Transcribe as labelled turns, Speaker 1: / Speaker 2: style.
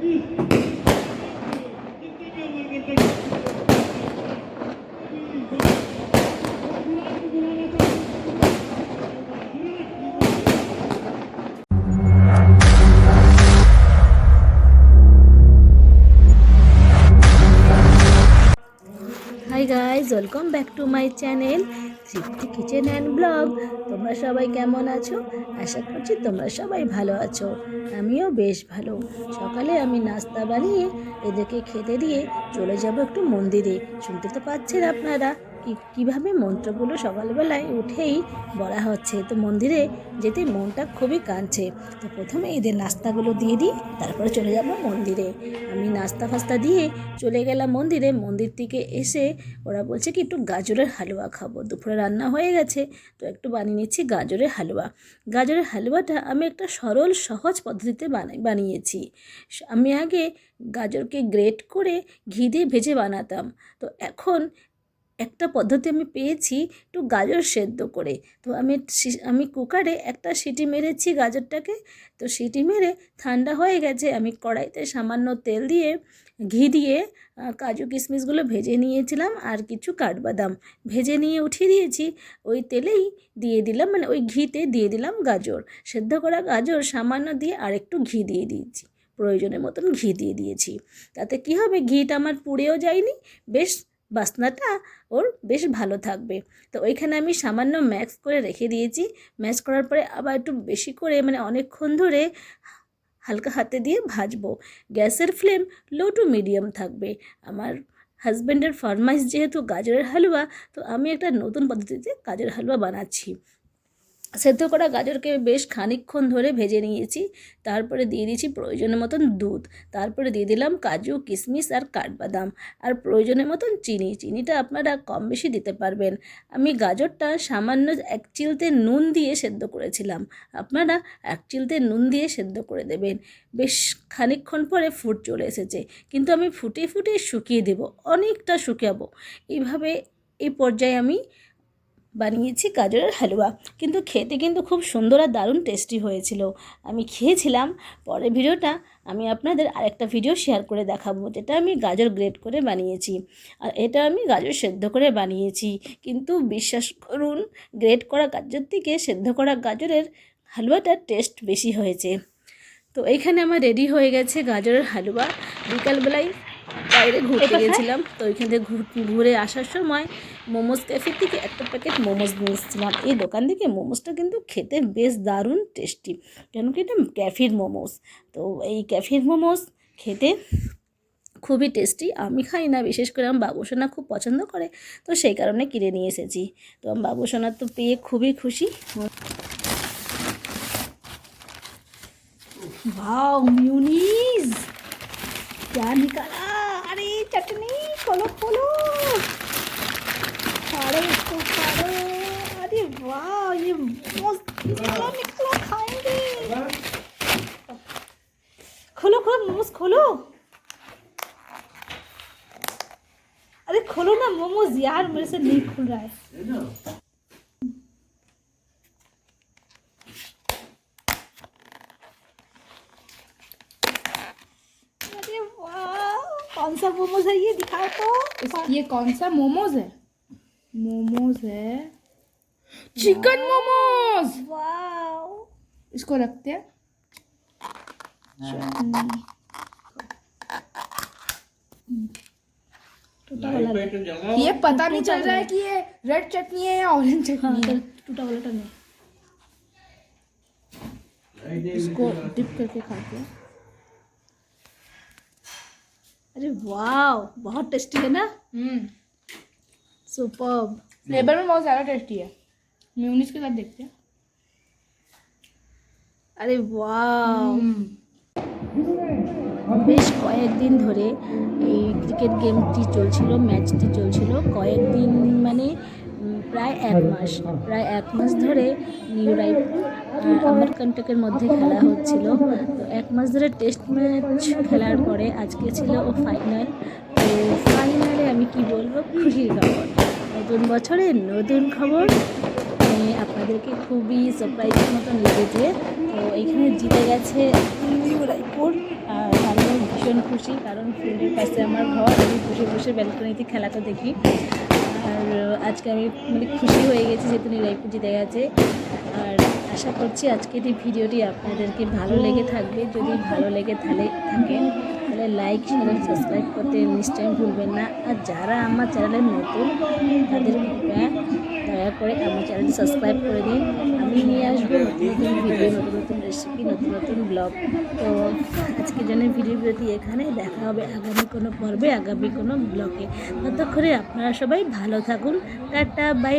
Speaker 1: Hi guys, welcome back to my channel Tripti kitchen and blog. তোমরা সবাই কেমন আছো? আশা করছি তোমরা সবাই ভালো আছো। আমিও বেশ ভালো। সকালে আমি নাস্তা বানিয়ে এদেরকে খেতে দিয়ে চলে যাব একটু মন্দিরে। শুনতে তো পাচ্ছেন আপনারা কীভাবে মন্ত্রগুলো সকালবেলায় উঠেই বলা হচ্ছে। তো মন্দিরে যেতে মনটা খুবই কাঁদছে। তো প্রথমে এদের নাস্তাগুলো দিয়ে দিই, তারপরে চলে যাব মন্দিরে। আমি নাস্তা ফাস্তা দিয়ে চলে গেলাম মন্দিরে। মন্দির থেকে এসে ওরা বলছে কি একটু গাজরের হালুয়া খাবো। দুপুরে রান্না হয়ে গেছে, তো একটু বানিয়ে নিচ্ছি গাজরের হালুয়া। গাজরের হালুয়াটা আমি একটা সরল সহজ পদ্ধতিতে বানিয়েছি। আমি আগে গাজরকে গ্রেট করে ঘি দিয়ে ভেজে বানাতাম। তো এখন একটা পদ্ধতি আমি পেয়েছি একটু গাজর সেদ্ধ করে। তো আমি কুকারে একটা সিটি মেরেছি গাজরটাকে। তো সিটি মেরে ঠান্ডা হয়ে গেছে। আমি কড়াইতে সামান্য তেল দিয়ে ঘি দিয়ে কাজু কিশমিশগুলো ভেজে নিয়েছিলাম, আর কিছু কাঠবাদাম ভেজে নিয়ে উঠিয়ে দিয়েছি। ওই তেলেই দিয়ে দিলাম, মানে ওই ঘিতে দিয়ে দিলাম গাজর, সেদ্ধ করা গাজর সামান্য দিয়ে আর একটু ঘি দিয়ে দিয়েছি, প্রয়োজনের মতন ঘি দিয়ে দিয়েছি। তাতে কি হবে, ঘিটা আমার পুড়েও যায়নি, বেশ বাসনাটা ওর বেশ ভালো থাকবে। তো ওইখানে আমি সামান্য ম্যাক্স করে রেখে দিয়েছি। ম্যাশ করার পরে আবার একটু বেশি করে, মানে অনেকক্ষণ ধরে হালকা হাতে দিয়ে ভাজবো। গ্যাসের ফ্লেম লো টু মিডিয়াম থাকবে। আমার হাজব্যান্ডের ফরমাইশ যেহেতু গাজরের হালুয়া, তো আমি একটা নতুন পদ্ধতিতে গাজরের হালুয়া বানাচ্ছি। সেদ্ধ করা গাজরকে বেশ খানিকক্ষণ ধরে ভেজে নিয়েছি। তারপরে দিয়ে দিয়েছি প্রয়োজনের মতন দুধ। তারপরে দিয়ে দিলাম কাজু কিশমিশ আর কাঠবাদাম, আর প্রয়োজনের মতন চিনিটা আপনারা কম বেশি দিতে পারবেন। আমি গাজরটা সামান্য 1 চিলতে নুন দিয়ে সেদ্ধ করেছিলাম। আপনারা 1 চিলতে নুন দিয়ে সেদ্ধ করে দেবেন। বেশ খানিকক্ষণ পরে ফুট চলে এসেছে, কিন্তু আমি ফুটিয়ে ফুটিয়ে শুকিয়ে দেব, অনেকটা শুকাবো। এইভাবে এই পর্যায়ে আমি বানিয়েছি গাজরের হালুয়া। কিন্তু খেতে কিন্তু খুব সুন্দর আর দারুণ টেস্টি হয়েছিল। আমি খেয়েছিলাম। পরের ভিডিওটা আমি আপনাদের আরেকটা ভিডিও শেয়ার করে দেখাবো, যেটা আমি গাজর গ্রেট করে বানিয়েছি, আর এটা আমি গাজর সেদ্ধ করে বানিয়েছি। কিন্তু বিশ্বাস করুন, গ্রেট করা গাজর থেকে সেদ্ধ করা গাজরের হালুয়াটার টেস্ট বেশি হয়েছে। তো এইখানে আমার রেডি হয়ে গেছে গাজরের হালুয়া। বিকালবেলায় বাইরে ঘুরতে গেছিলাম, তো ওইখান থেকে ঘুরে আসার সময় মোমোস ক্যাফে থেকে একটা প্যাকেট মোমোস নিয়ে এসেছিলাম। এই দোকান থেকে মোমোসটা কিন্তু খেতে বেশ দারুণ টেস্টি, কেন কি এটা ক্যাফের মোমোস। তো এই ক্যাফের মোমোস খেতে খুবই টেস্টি। আমি খাই না, বিশেষ করে আমার বাবুসোনা খুব পছন্দ করে, তো সেই কারণে কিনে নিয়ে এসেছি। তো আমার বাবুসোনার তো পেয়ে খুবই খুশি। वाओ म्यूनीज, क्या निकाला? अरे चटनी, खोलो खोलो, फाड़ो इसको फाड़ो। अरे वाह, ये मस्त निकला निकला, खाएंगे। खोलो खोलो मोमोज खोलो। अरे खोलो ना मोमोज यार, मेरे से नहीं खुल रहा है। कौन सा मोमोज है ये, दिखाओ तो।
Speaker 2: ये कौन सा मोमोज है? मोमोज है चिकन मोमोज।
Speaker 1: वाओ,
Speaker 2: इसको रखते हैं। ये पता नहीं चल रहा है कि ये रेड चटनी है या ऑरेंज चटनी है।
Speaker 1: टूटा वाला टन है।
Speaker 2: इसको डिप करके खाते हैं।
Speaker 1: अरे वाव, बहुत टेस्टी है ना। सुपर्ब।
Speaker 2: फ्लेवर में बहुत ज़्यादा टेस्टी है। मेयोनीज के साथ देखते हैं।
Speaker 1: अरे वाव, বেশ কয়েকদিন ধরে এই ক্রিকেট গেমটি চলছিল, ম্যাচটি চলছিল কয়েকদিন, মানে প্রায় 1 মাস ধরে নিউ রায়পুর আমরকন্টকের মধ্যে খেলা হচ্ছিল। তো 1 মাস ধরে টেস্ট ম্যাচ খেলার পরে আজকে ছিল ও ফাইনাল। তো ফাইনালে আমি কি বলবো, খুশির খবর, নতুন বছরের নতুন খবর। আপনাদেরকে খুবই সারপ্রাইজের মতন লেগেছে। তো এইখানে জিতে গেছে নিউ রায়পুর, আর আমিও ভীষণ খুশি, কারণ ফিল্ডের পাশে আমার ঘর, আমি বসে বসে ব্যালকনিতে খেলাটা দেখি। আর আজকে আমি মানে খুশি হয়ে গেছি যেহেতু নিলয় পুজিতে গেছে। আর আশা করছি আজকের এই ভিডিওটি আপনাদেরকে ভালো লেগে থাকবে। যদি ভালো লেগে থাকে তাহলে লাইক শেয়ার সাবস্ক্রাইব করতে নিশ্চয়ই ভুলবেন না। আর যারা আমার চ্যানেলে নতুন তাদের কৃপা দয়া করে আমার চ্যানেলটি সাবস্ক্রাইব করে দিন। আমি নিয়ে আসবো নতুন নতুন ভিডিও, নতুন নতুন রেসিপি, নতুন নতুন ব্লগ। তো আজকের জন্য ভিডিওটি এখানে, দেখা হবে আগামী কোনো পর্বে, আগামী কোনো ব্লগে। ততক্ষণে আপনারা সবাই ভালো থাকুন। Tata, by.